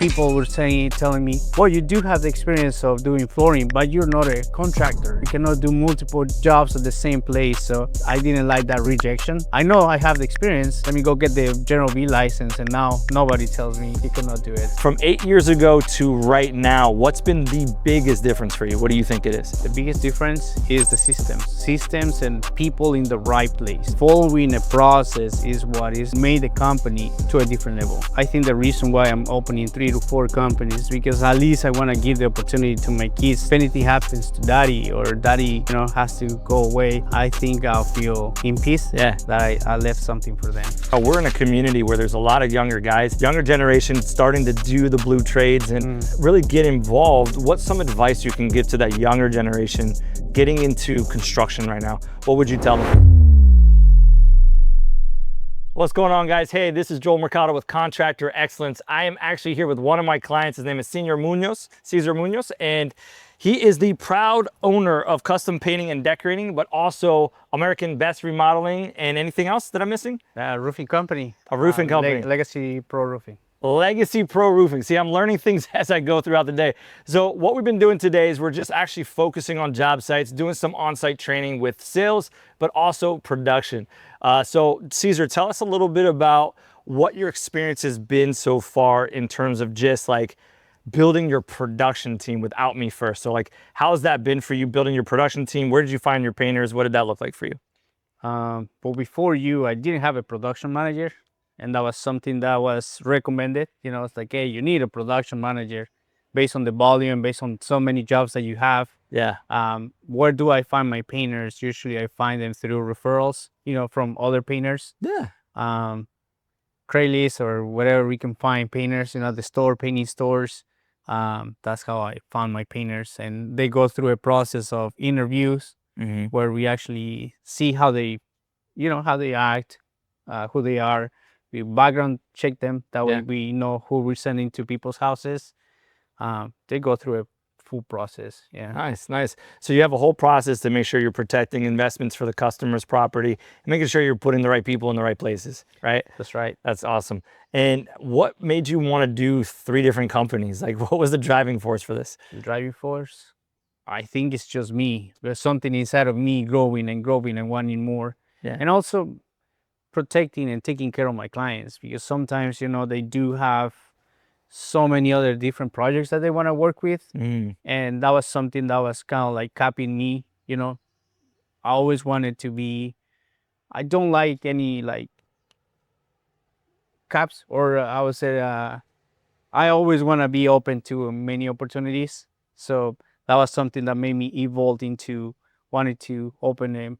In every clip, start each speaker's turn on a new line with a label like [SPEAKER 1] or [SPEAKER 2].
[SPEAKER 1] people were telling me, well, you do have the experience of doing flooring, but you're not a contractor. You cannot do multiple jobs at the same place. So I didn't like that rejection. I know I have the experience. Let me go get the General B license, and now nobody tells me you cannot do it.
[SPEAKER 2] From 8 years ago to right now, what's been the biggest difference for you? What do you think it is?
[SPEAKER 1] The biggest difference is the systems and people in the right place. Following a process is what is made the company to a different level. I think the reason why I'm opening 3 to 4 companies is because at least I want to give the opportunity to my kids. If anything happens to daddy, or daddy, has to go away, I think I'll feel in peace that I left something for them.
[SPEAKER 2] We're in a community where there's a lot of younger guys, younger generation starting to do the blue trades and really get involved. What's some advice you can give to that younger generation getting into construction right now? What would you tell them? What's going on, guys? Hey, this is Joel Mercado with Contractor Excellence. I am actually here with one of my clients. His name is Cesar Munoz, and he is the proud owner of Custom Painting and Decorating, but also American Based Remodeling. And anything else that I'm missing?
[SPEAKER 1] Roofing company.
[SPEAKER 2] A roofing company.
[SPEAKER 1] Legacy Pro Roofing.
[SPEAKER 2] Legacy Pro Roofing. See, I'm learning things as I go throughout the day. So what we've been doing today is we're just actually focusing on job sites, doing some on-site training with sales, but also production. So Cesar, tell us a little bit about what your experience has been so far in terms of just like building your production team without me first. So like, how's that been for you building your production team? Where did you find your painters? What did that look like for you?
[SPEAKER 1] Well, before you, I didn't have a production manager. And that was something that was recommended. It's like, hey, you need a production manager based on the volume, based on so many jobs that you have.
[SPEAKER 2] Yeah.
[SPEAKER 1] Where do I find my painters? Usually I find them through referrals, from other painters.
[SPEAKER 2] Yeah.
[SPEAKER 1] Craigslist or whatever we can find painters, the painting stores. That's how I found my painters. And they go through a process of interviews where we actually see how they, how they act, who they are. We background check them. That way we know who we're sending to people's houses. They go through a full process. Yeah.
[SPEAKER 2] Nice. So you have a whole process to make sure you're protecting investments for the customer's property and making sure you're putting the right people in the right places, right?
[SPEAKER 1] That's right.
[SPEAKER 2] That's awesome. And what made you want to do 3 different companies? Like, what was the driving force for this?
[SPEAKER 1] The driving force? I think it's just me. There's something inside of me growing and wanting more. Yeah. And also protecting and taking care of my clients, because sometimes they do have so many other different projects that they want to work with, and that was something that was kind of like capping me. I always wanted to be, I don't like any like caps, or I would say I always want to be open to many opportunities. So that was something that made me evolve into wanting to open a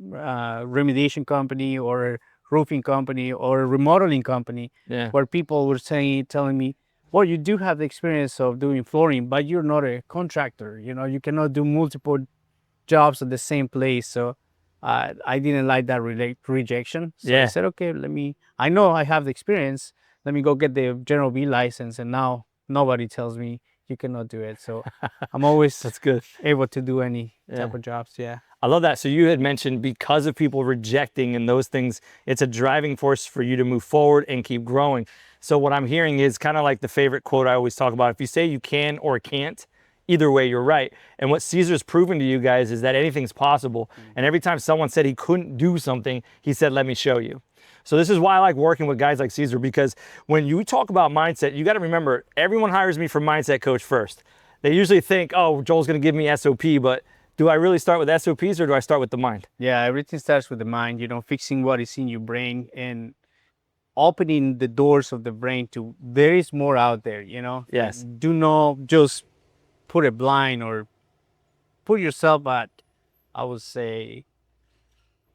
[SPEAKER 1] remediation company or a roofing company or a remodeling company, where people were telling me, well, you do have the experience of doing flooring, but you're not a contractor. You cannot do multiple jobs at the same place. So I didn't like that rejection. So I said, okay, I know I have the experience. Let me go get the General B license, and now nobody tells me you cannot do it. So I'm always
[SPEAKER 2] That's good.
[SPEAKER 1] able to do any type of jobs. Yeah.
[SPEAKER 2] I love that. So you had mentioned because of people rejecting and those things, it's a driving force for you to move forward and keep growing. So what I'm hearing is kind of like the favorite quote I always talk about. If you say you can or can't, either way, you're right. And what Cesar's proven to you guys is that anything's possible. And every time someone said he couldn't do something, he said, let me show you. So this is why I like working with guys like Cesar, because when you talk about mindset, you got to remember, everyone hires me for mindset coach first. They usually think, oh, Joel's going to give me SOP, but do I really start with SOPs or do I start with the mind?
[SPEAKER 1] Yeah, everything starts with the mind, fixing what is in your brain and opening the doors of the brain to, there is more out there,
[SPEAKER 2] Yes.
[SPEAKER 1] Do not just put a blind or put yourself at, I would say,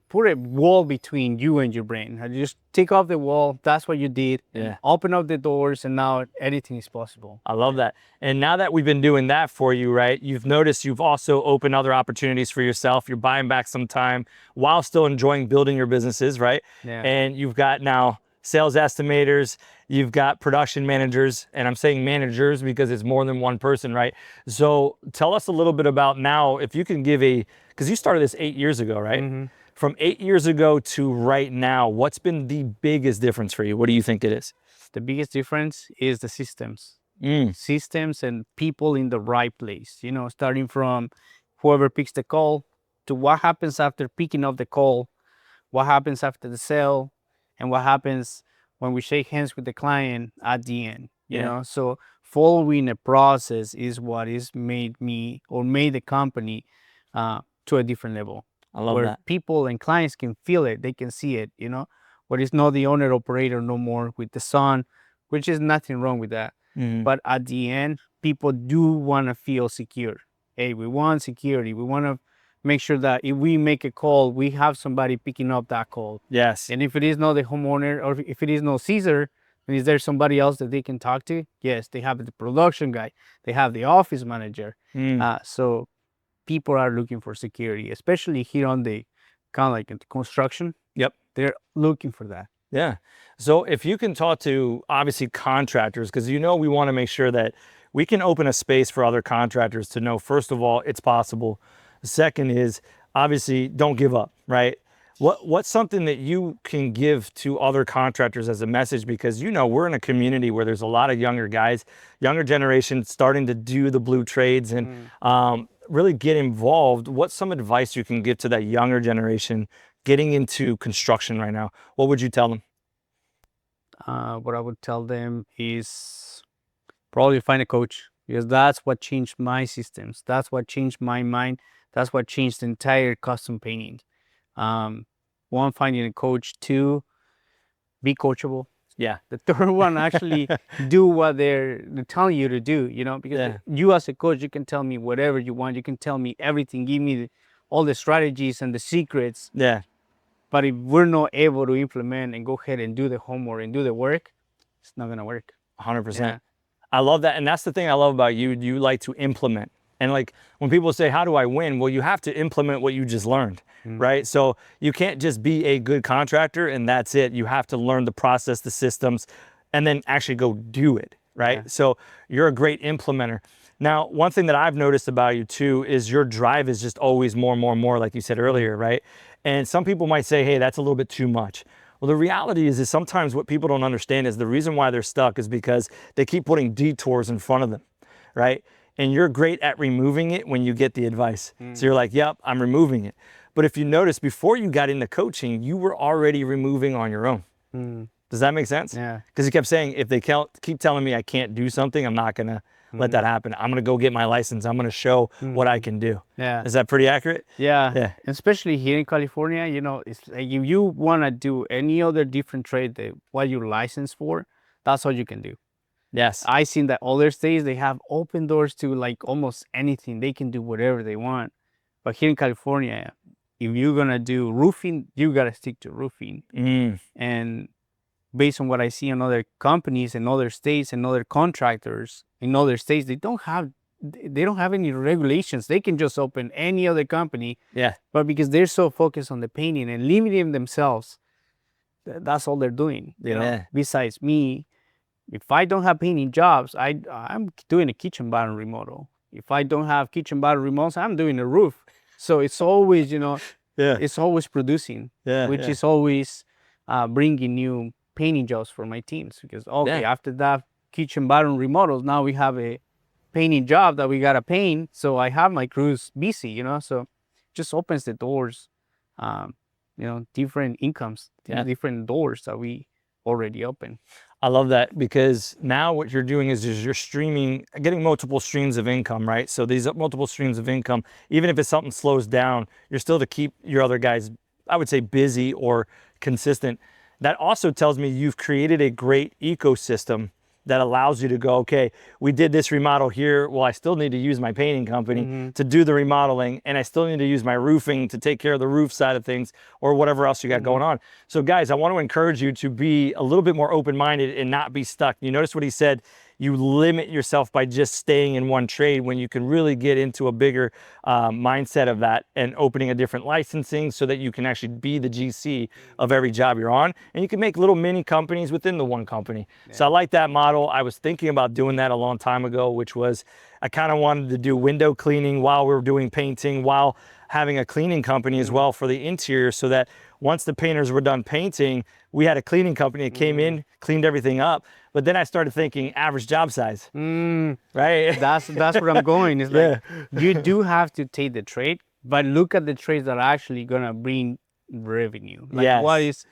[SPEAKER 1] put a wall between you and your brain. Just take off the wall. That's what you did.
[SPEAKER 2] Yeah.
[SPEAKER 1] Open up the doors, and now anything is possible.
[SPEAKER 2] I love that. And now that we've been doing that for you, right, you've noticed you've also opened other opportunities for yourself. You're buying back some time while still enjoying building your businesses, right?
[SPEAKER 1] Yeah.
[SPEAKER 2] And you've got now sales estimators, you've got production managers, and I'm saying managers because it's more than one person, right? So tell us a little bit about now, if you can give because you started this 8 years ago, right? From 8 years ago to right now, what's been the biggest difference for you? What do you think it is?
[SPEAKER 1] The biggest difference is the systems.
[SPEAKER 2] Mm.
[SPEAKER 1] Systems and people in the right place, you know, starting from whoever picks the call to what happens after picking up the call, what happens after the sale, and what happens when we shake hands with the client at the end, you know. So following a process is what is made me or made the company to a different level.
[SPEAKER 2] I love
[SPEAKER 1] where
[SPEAKER 2] that.
[SPEAKER 1] people and clients can feel it, they can see it, you know, where it's not the owner operator no more with the son, which is nothing wrong with that. But at the end, people do want to feel secure. Hey, we want security. We want to make sure that if we make a call, we have somebody picking up that call.
[SPEAKER 2] Yes.
[SPEAKER 1] And if it is not the homeowner, or if it is not Cesar, then is there somebody else that they can talk to? Yes, they have the production guy, they have the office manager. So people are looking for security, especially here on the kind of like in the construction.
[SPEAKER 2] Yep.
[SPEAKER 1] They're looking for that.
[SPEAKER 2] Yeah. So if you can talk to obviously contractors, because you know we want to make sure that we can open a space for other contractors to know, first of all, it's possible. The second is obviously don't give up, right? What's something that you can give to other contractors as a message? Because you know we're in a community where there's a lot of younger guys, younger generation starting to do the blue trades and really get involved. What's some advice you can give to that younger generation getting into construction right now? What would you tell them?
[SPEAKER 1] What I would tell them is probably find a coach, because that's what changed my systems. That's what changed my mind. That's what changed the entire custom painting. One, finding a coach. Two, be coachable.
[SPEAKER 2] Yeah.
[SPEAKER 1] The third one, actually do what they're telling you to do, you know, because you as a coach, you can tell me whatever you want. You can tell me everything. Give me all the strategies and the secrets.
[SPEAKER 2] Yeah.
[SPEAKER 1] But if we're not able to implement and go ahead and do the homework and do the work, it's not going to work.
[SPEAKER 2] 100%.
[SPEAKER 1] Yeah.
[SPEAKER 2] I love that. And that's the thing I love about you. You like to implement. And like when people say, how do I win? Well, you have to implement what you just learned, right? So you can't just be a good contractor and that's it. You have to learn the process, the systems, and then actually go do it, right?
[SPEAKER 1] Yeah.
[SPEAKER 2] So you're a great implementer. Now, one thing that I've noticed about you too is your drive is just always more and more and more, like you said earlier, right? And some people might say, hey, that's a little bit too much. Well, the reality is sometimes what people don't understand is the reason why they're stuck is because they keep putting detours in front of them, right? And you're great at removing it when you get the advice. So you're like, yep, I'm removing it. But if you notice, before you got into coaching, you were already removing on your own. Does that make sense?
[SPEAKER 1] Yeah.
[SPEAKER 2] Because you kept saying, if they keep telling me I can't do something, I'm not going to let that happen. I'm going to go get my license. I'm going to show what I can do.
[SPEAKER 1] Yeah.
[SPEAKER 2] Is that pretty accurate?
[SPEAKER 1] Yeah.
[SPEAKER 2] Yeah.
[SPEAKER 1] Especially here in California, you know, it's like if you want to do any other different trade that what you're licensed for, that's all you can do.
[SPEAKER 2] Yes.
[SPEAKER 1] I seen that other states, they have open doors to like almost anything. They can do whatever they want. But here in California, if you're going to do roofing, you got to stick to roofing. And based on what I see in other companies in other states and other contractors in other states, they don't have any regulations. They can just open any other company.
[SPEAKER 2] Yeah.
[SPEAKER 1] But because they're so focused on the painting and limiting themselves, that's all they're doing. You know? Besides me, if I don't have painting jobs, I'm doing a kitchen bottom remodel. If I don't have kitchen bottom remodels, I'm doing a roof. So it's always, you know, it's always producing, which is always bringing new painting jobs for my teams. Because, okay, after that kitchen bottom remodels, now we have a painting job that we got to paint. So I have my crews busy, you know, so just opens the doors, you know, different incomes, different doors that we already open.
[SPEAKER 2] I love that, because now what you're doing is you're getting multiple streams of income, right? So these multiple streams of income, even if it's something slows down, you're still to keep your other guys, I would say, busy or consistent. That also tells me you've created a great ecosystem that allows you to go, okay, we did this remodel here. Well, I still need to use my painting company to do the remodeling, and I still need to use my roofing to take care of the roof side of things or whatever else you got going on. So guys, I want to encourage you to be a little bit more open-minded and not be stuck. You notice what he said, you limit yourself by just staying in one trade, when you can really get into a bigger mindset of that and opening a different licensing so that you can actually be the GC of every job you're on, and you can make little mini companies within the one company. So I like that model. I was thinking about doing that a long time ago, which was I kind of wanted to do window cleaning while we were doing painting, while having a cleaning company as well for the interior, so that once the painters were done painting, we had a cleaning company that came in, cleaned everything up. But then I started thinking average job size, right?
[SPEAKER 1] That's where I'm going. It's like you do have to take the trade, but look at the trades that are actually gonna bring revenue. Like what is,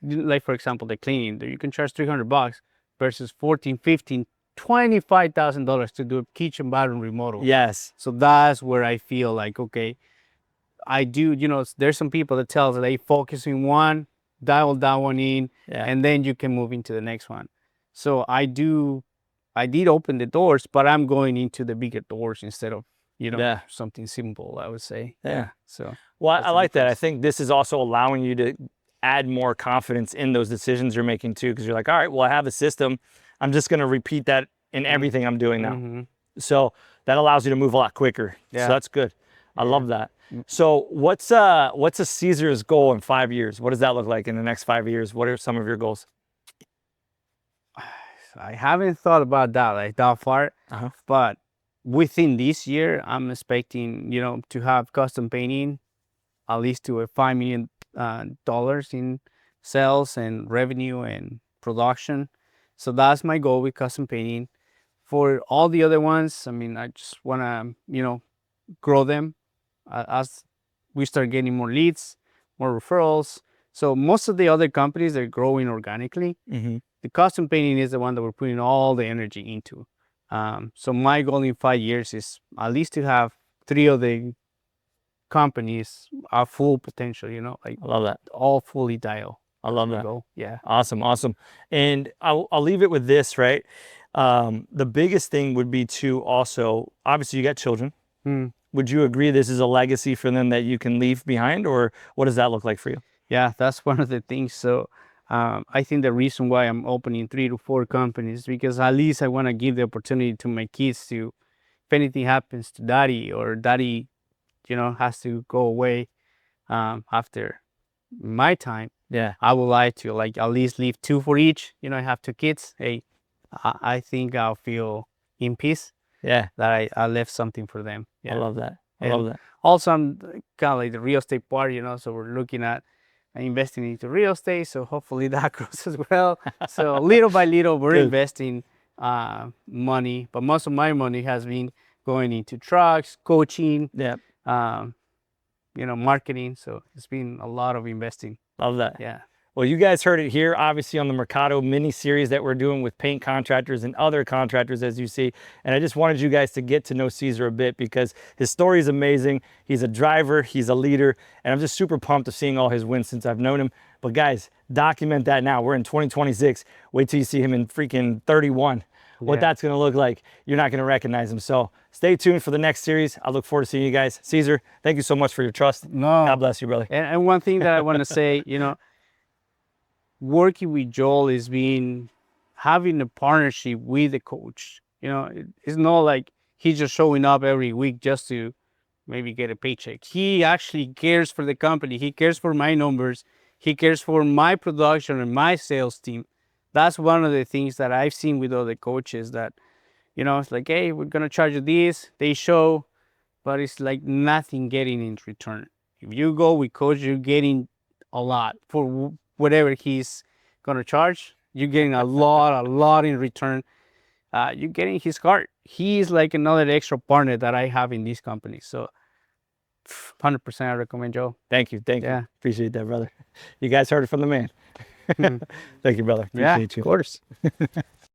[SPEAKER 1] like for example, the cleaning. You can charge $300 versus 14, 15, $25,000 to do a kitchen bathroom remodel.
[SPEAKER 2] Yes.
[SPEAKER 1] So that's where I feel like, okay, I do, you know, there's some people that tell they focus in one, dial that one in, and then you can move into the next one. So I did open the doors, but I'm going into the bigger doors instead of, you know, something simple, I would say. So,
[SPEAKER 2] well, I like that. I think this is also allowing you to add more confidence in those decisions you're making too, because you're like, all right, well, I have a system. I'm just going to repeat that in everything I'm doing now. So that allows you to move a lot quicker. So that's good. I love that. So what's a Cesar's goal in 5 years? What does that look like in the next 5 years? What are some of your goals?
[SPEAKER 1] I haven't thought about that like that far, but within this year, I'm expecting, you know, to have custom painting at least to a $5 million in sales and revenue and production. So that's my goal with custom painting. For all the other ones, I mean, I just want to, you know, grow them as we start getting more leads, more referrals. So most of the other companies, they're growing organically. The custom painting is the one that we're putting all the energy into. So my goal in 5 years is at least to have 3 of the companies are full potential, you know, like
[SPEAKER 2] I love that.
[SPEAKER 1] All fully dial.
[SPEAKER 2] I love that.
[SPEAKER 1] Yeah.
[SPEAKER 2] Awesome. Awesome. And I'll leave it with this, right? The biggest thing would be to also, obviously you got children. Would you agree this is a legacy for them that you can leave behind, or what does that look like for you?
[SPEAKER 1] Yeah, that's one of the things. So I think the reason why I'm opening 3 to 4 companies, because at least I want to give the opportunity to my kids to, if anything happens to daddy, or daddy, you know, has to go away after my time, I would like to like at least leave 2 for each. You know, I have 2 kids. Hey, I think I'll feel in peace. That I left something for them.
[SPEAKER 2] I love that. I love that.
[SPEAKER 1] Also, I'm kind of like the real estate part, you know, so we're looking at investing into real estate. So hopefully that grows as well. So little by little, we're investing money, but most of my money has been going into trucks, coaching, you know, marketing. So it's been a lot of investing.
[SPEAKER 2] Love that.
[SPEAKER 1] Yeah.
[SPEAKER 2] Well, you guys heard it here, obviously on the Mercado mini series that we're doing with paint contractors and other contractors, as you see. And I just wanted you guys to get to know Cesar a bit, because his story is amazing. He's a driver, he's a leader, and I'm just super pumped of seeing all his wins since I've known him. But guys, document that now. We're in 2026. Wait till you see him in freaking 31. What that's going to look like. You're not going to recognize him. So stay tuned for the next series. I look forward to seeing you guys. Cesar, thank you so much for your trust. God bless you, brother.
[SPEAKER 1] And one thing that I want to say, you know, working with Joel is having a partnership with the coach. You know, it's not like he's just showing up every week just to maybe get a paycheck. He actually cares for the company. He cares for my numbers. He cares for my production and my sales team. That's one of the things that I've seen with other coaches that, you know, it's like, hey, we're going to charge you this. They show, but it's like nothing getting in return. If you go with coach, you're getting a lot for whatever he's going to charge. You're getting a lot in return. You're getting his card. He's like another extra partner that I have in this company. So 100% I recommend Joe.
[SPEAKER 2] Thank you. Thank you. Appreciate that, brother. You guys heard it from the man. Thank you, brother. Appreciate you.
[SPEAKER 1] Of course.